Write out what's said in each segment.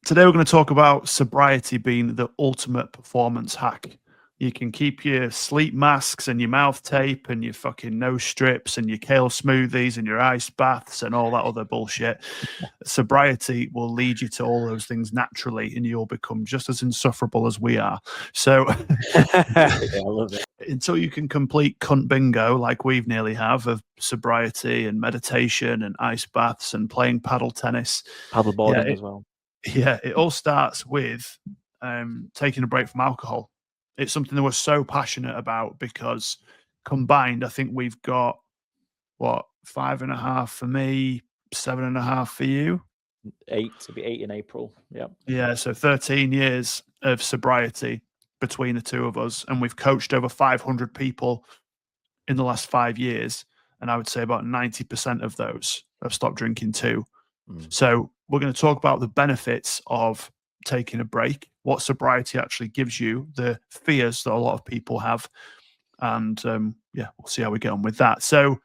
Today we're going to talk about sobriety being the ultimate performance hack. You can keep your sleep masks and your mouth tape and your fucking nose strips and your kale smoothies and your ice baths and all that other bullshit. Sobriety will lead you to all those things naturally, and you'll become just as insufferable as we are. So Yeah, I love it. until you can complete cunt bingo like we've nearly have of sobriety and meditation and ice baths and playing paddle tennis, Paddleboarding as well. it all starts with taking a break from alcohol. It's something that we're so passionate about because combined, I think we've got 5.5 for me, 7.5 for you. 8, it'll be 8 in April. Yeah. Yeah, so 13 years of sobriety between the two of us, and we've coached over 500 people in the last 5 years, and I would say about 90% of those have stopped drinking too. So we're going to talk about the benefits of taking a break, what sobriety actually gives you, the fears that a lot of people have, and we'll see how we get on with that. So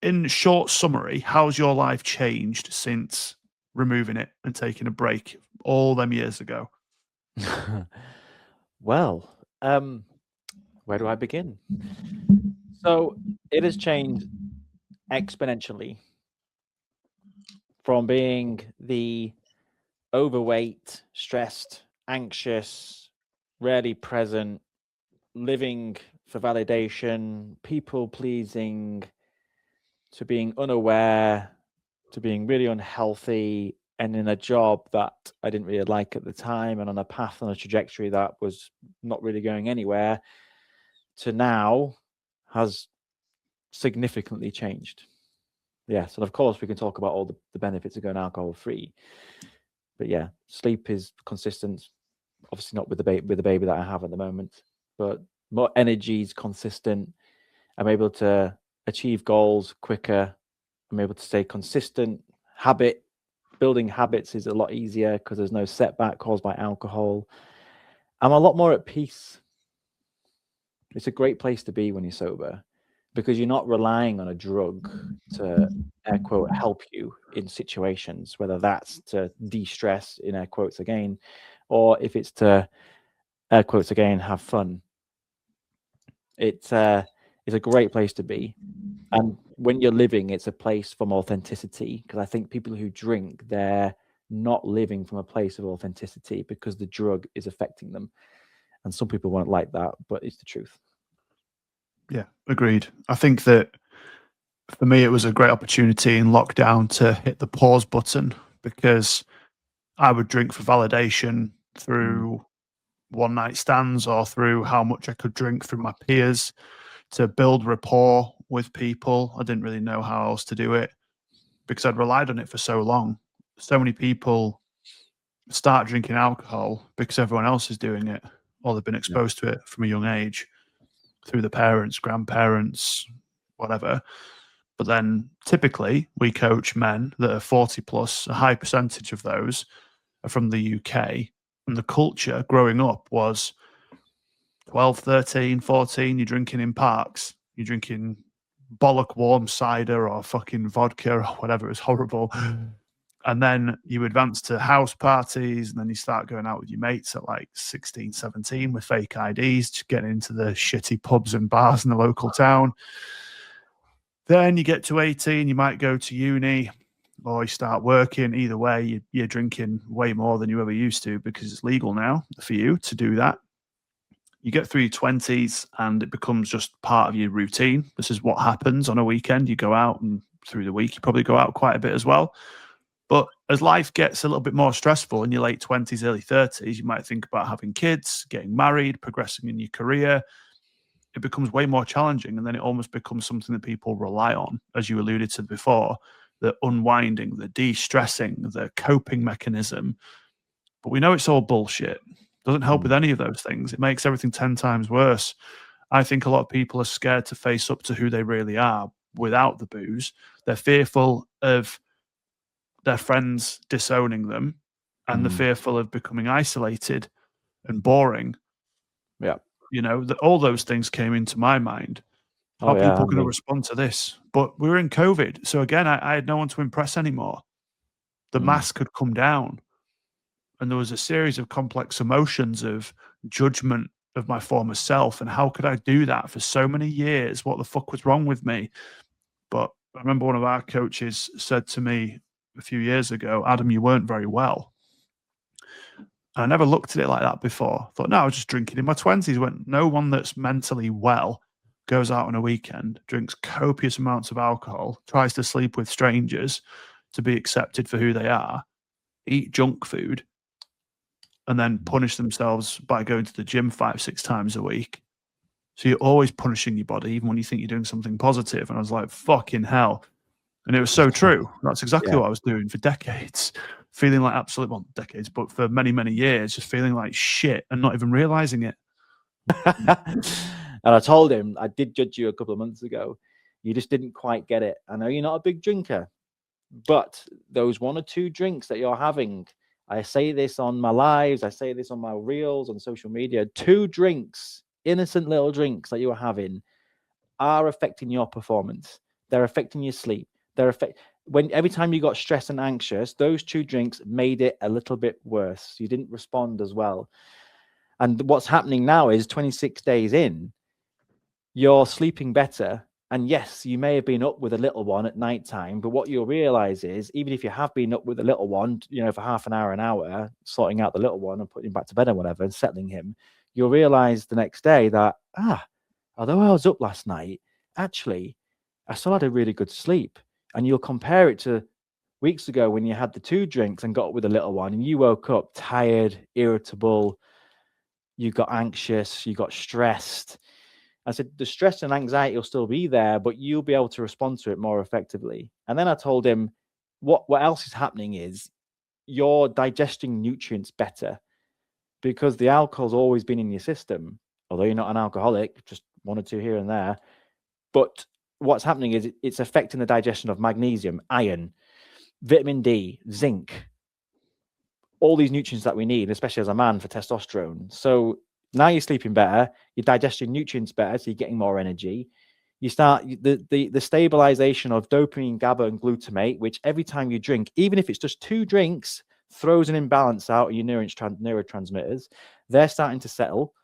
in short summary, how's your life changed since removing it and taking a break all them years ago? Well, where do I begin? So it has changed exponentially from being the overweight, stressed, anxious, rarely present, living for validation, people pleasing, to being unaware, to being really unhealthy, and in a job that I didn't really like at the time, and on a path and a trajectory that was not really going anywhere, to now has significantly changed. Yes, and of course we can talk about all the benefits of going alcohol free. But yeah, sleep is consistent. Obviously not with the baby that I have at the moment, but more energy is consistent. I'm able to achieve goals quicker. I'm able to stay consistent. Building habits is a lot easier because there's no setback caused by alcohol. I'm a lot more at peace. It's a great place to be when you're sober because you're not relying on a drug to, air quote, help you in situations, whether that's to de-stress, in air quotes again, or if it's to, air quotes again, have fun. It's a great place to be. And when you're living, it's a place from authenticity, because I think people who drink, they're not living from a place of authenticity because the drug is affecting them. And some people won't like that, but it's the truth. Yeah, agreed. I think that for me, it was a great opportunity in lockdown to hit the pause button because I would drink for validation through one night stands or through how much I could drink through my peers to build rapport with people. I didn't really know how else to do it because I'd relied on it for so long. So many people start drinking alcohol because everyone else is doing it or they've been exposed to it from a young age through the parents, grandparents, whatever. But then typically we coach men that are 40 plus, a high percentage of those are from the UK. And the culture growing up was 12, 13, 14, you're drinking in parks, you're drinking bollock warm cider or fucking vodka or whatever. It was horrible. And then you advance to house parties, and then you start going out with your mates at like 16, 17 with fake IDs, just getting into the shitty pubs and bars in the local town. Then you get to 18, you might go to uni or you start working. Either way, you're drinking way more than you ever used to because it's legal now for you to do that. You get through your 20s and it becomes just part of your routine. This is what happens on a weekend. You go out, and through the week, you probably go out quite a bit as well. But as life gets a little bit more stressful in your late 20s, early 30s, you might think about having kids, getting married, progressing in your career. It becomes way more challenging, and then it almost becomes something that people rely on, as you alluded to before, the unwinding, the de-stressing, the coping mechanism. But we know it's all bullshit. It doesn't help with any of those things. It makes everything 10 times worse. I think a lot of people are scared to face up to who they really are without the booze. They're fearful of their friends disowning them, and they're fearful of becoming isolated and boring. Yeah. You know, all those things came into my mind. How Oh, yeah. people going to respond to this? But we were in COVID. So again, I had no one to impress anymore. the mask had come down, and there was a series of complex emotions of judgment of my former self, and how could I do that for so many years? What the fuck was wrong with me? But I remember one of our coaches said to me a few years ago, Adam, you weren't very well. And I never looked at it like that before. I thought, no, I was just drinking in my 20s. Went, no one that's mentally well goes out on a weekend, drinks copious amounts of alcohol, tries to sleep with strangers to be accepted for who they are, eat junk food, and then punish themselves by going to the gym 5-6 times a week. So you're always punishing your body, even when you think you're doing something positive. And I was like, fucking hell. And it was so true. That's exactly what I was doing for decades, feeling like absolute, well, decades, but for many, many years, just feeling like shit and not even realizing it. And I told him, I did judge you a couple of months ago. You just didn't quite get it. I know you're not a big drinker, but those 1 or 2 drinks that you're having, I say this on my lives, I say this on my reels on social media, 2 drinks, innocent little drinks that you are having are affecting your performance. They're affecting your sleep. Every time you got stressed and anxious, those 2 drinks made it a little bit worse. You didn't respond as well. And what's happening now is 26 days in, you're sleeping better. And yes, you may have been up with a little one at nighttime, but what you'll realize is, even if you have been up with a little one, for half an hour, sorting out the little one and putting him back to bed or whatever, and settling him, you'll realize the next day that, although I was up last night, actually, I still had a really good sleep. And you'll compare it to weeks ago when you had the 2 drinks and got up with a little one and you woke up tired, irritable, you got anxious, you got stressed. I said, the stress and anxiety will still be there, but you'll be able to respond to it more effectively. And then I told him, what else is happening is you're digesting nutrients better because the alcohol's always been in your system, although you're not an alcoholic, just 1 or 2 here and there. But what's happening is it's affecting the digestion of magnesium, iron, vitamin D, zinc, all these nutrients that we need, especially as a man, for testosterone. So now you're sleeping better, you're digesting nutrients better, so you're getting more energy. You start the stabilization of dopamine, GABA, and glutamate, which every time you drink, even if it's just 2 drinks, throws an imbalance out of your neurotransmitters. They're starting to settle.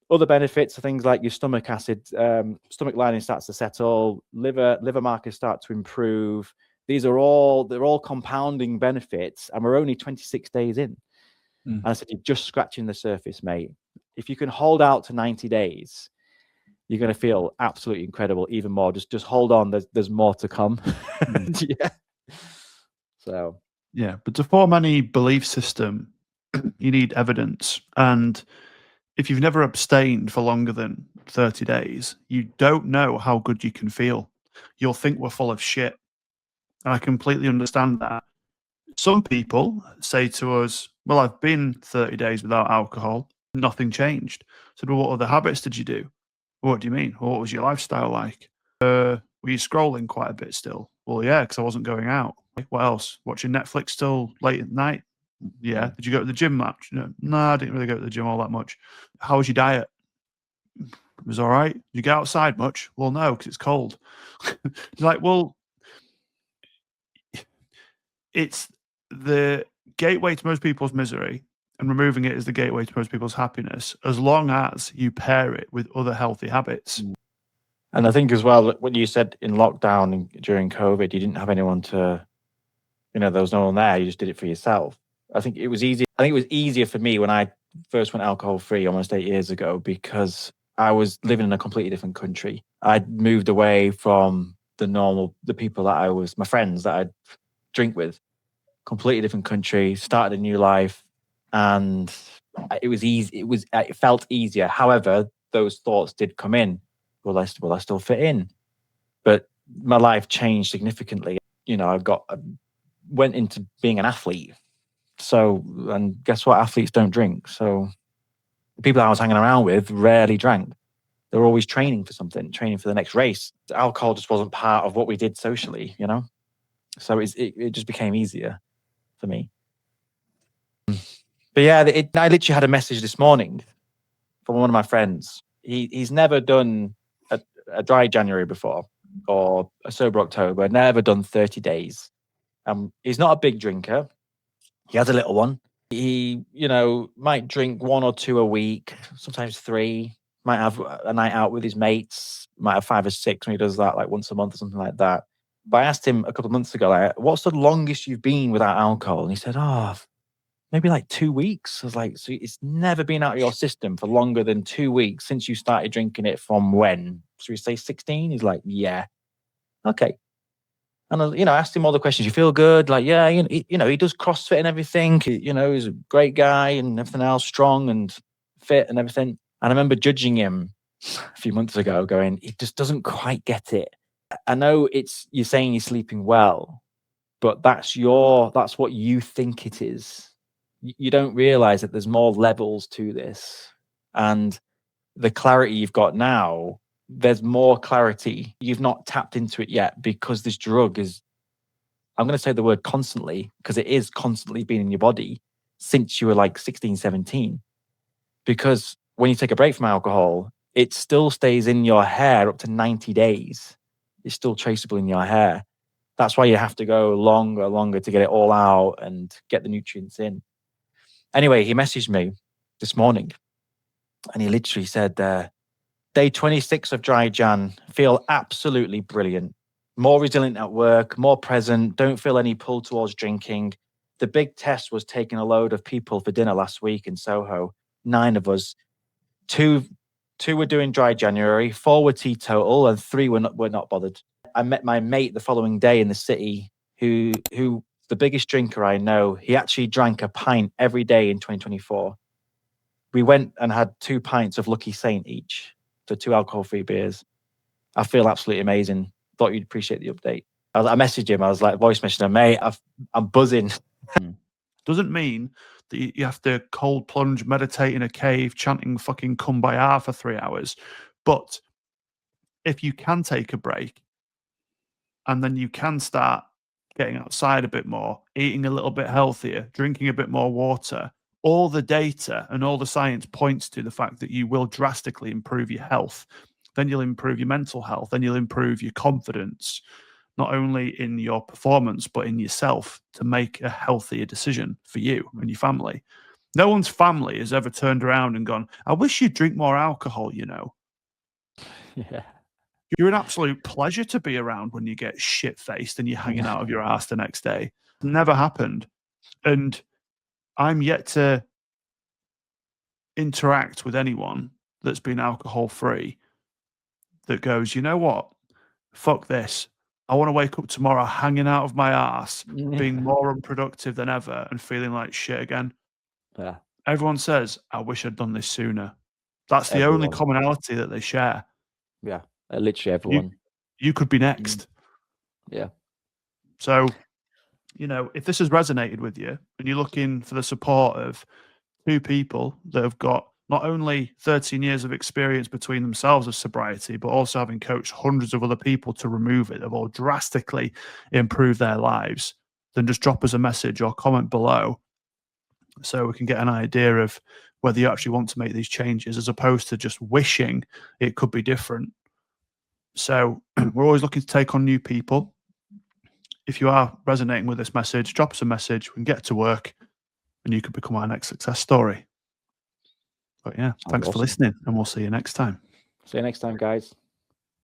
Other benefits are things like your stomach acid, stomach lining starts to settle, liver markers start to improve. They're all compounding benefits, and we're only 26 days in. And I said, you're just scratching the surface, mate. If you can hold out to 90 days, you're going to feel absolutely incredible, even more. Just hold on. There's more to come. Yeah. So. Yeah, but to form any belief system, you need evidence. And if you've never abstained for longer than 30 days, you don't know how good you can feel. You'll think we're full of shit. And I completely understand that. Some people say to us, well, I've been 30 days without alcohol, nothing changed. I said, well, what other habits did you do? Well, what do you mean? Well, what was your lifestyle like? Were you scrolling quite a bit still? Well, yeah, because I wasn't going out. What else? Watching Netflix till late at night? Yeah. Did you go to the gym much? No, I didn't really go to the gym all that much. How was your diet? It was all right. Did you get outside much? Well, no, because it's cold. Like, well, it's the gateway to most people's misery, and removing it is the gateway to most people's happiness, as long as you pair it with other healthy habits. And I think as well, when you said in lockdown and during COVID, you didn't have anyone to, there was no one there. You just did it for yourself. I think it was easy. I think it was easier for me when I first went alcohol free almost 8 years ago, because I was living in a completely different country. I'd moved away from the people that my friends that I'd drink with, completely different country, started a new life, and it was easy. It felt easier. However, those thoughts did come in. Will I still fit in? But my life changed significantly. I went into being an athlete. So, and guess what? Athletes don't drink. So the people I was hanging around with rarely drank. They were always training for something, training for the next race. Alcohol just wasn't part of what we did socially, So it just became easier for me. But yeah, I literally had a message this morning from one of my friends. He's never done a dry January before or a sober October, never done 30 days. He's not a big drinker. He has a little one. He, might drink 1 or 2 a week, sometimes 3. Might have a night out with his mates. Might have 5 or 6 when he does that, like once a month or something like that. But I asked him a couple of months ago, like, what's the longest you've been without alcohol? And he said, maybe like 2 weeks. I was like, so it's never been out of your system for longer than 2 weeks since you started drinking it from when? Should we say 16? He's like, yeah. Okay. And I asked him all the questions. You feel good? Like, yeah, he does CrossFit and everything. He's a great guy and everything else, strong and fit and everything. And I remember judging him a few months ago, going, he just doesn't quite get it. I know you're saying he's sleeping well, but that's what you think it is. You don't realize that there's more levels to this, and the clarity you've got now, there's more clarity. You've not tapped into it yet because this drug is, I'm going to say the word constantly, because it is constantly been in your body since you were like 16, 17. Because when you take a break from alcohol, it still stays in your hair up to 90 days. It's still traceable in your hair. That's why you have to go longer to get it all out and get the nutrients in. Anyway, he messaged me this morning and he literally said, day 26 of dry Jan, feel absolutely brilliant. More resilient at work, more present, don't feel any pull towards drinking. The big test was taking a load of people for dinner last week in Soho. 9 of us. Two were doing dry January, 4 were teetotal, and 3 were not bothered. I met my mate the following day in the city, who the biggest drinker I know. He actually drank a pint every day in 2024. We went and had 2 pints of Lucky Saint each, so 2 alcohol-free beers. I feel absolutely amazing. Thought you'd appreciate the update. I messaged him. I was like, voice messaging him, mate, I'm buzzing. Doesn't mean that you have to cold plunge, meditate in a cave, chanting fucking kumbaya for 3 hours. But if you can take a break and then you can start getting outside a bit more, eating a little bit healthier, drinking a bit more water, all the data and all the science points to the fact that you will drastically improve your health. Then you'll improve your mental health. Then you'll improve your confidence, not only in your performance, but in yourself, to make a healthier decision for you and your family. No one's family has ever turned around and gone, I wish you'd drink more alcohol, Yeah. You're an absolute pleasure to be around when you get shit-faced and you're hanging out of your ass the next day. Never happened. And I'm yet to interact with anyone that's been alcohol-free that goes, you know what? Fuck this. I want to wake up tomorrow hanging out of my ass, being more unproductive than ever and feeling like shit again. Yeah. Everyone says, I wish I'd done this sooner. That's the only commonality that they share. Yeah. Literally everyone. You could be next. Yeah. So, if this has resonated with you and you're looking for the support of 2 people that have got not only 13 years of experience between themselves of sobriety, but also having coached hundreds of other people to remove it, have all drastically improved their lives, then just drop us a message or comment below so we can get an idea of whether you actually want to make these changes as opposed to just wishing it could be different. So we're always looking to take on new people. If you are resonating with this message, drop us a message. We can get to work and you could become our next success story. But yeah, thanks for listening and we'll see you next time. See you next time, guys.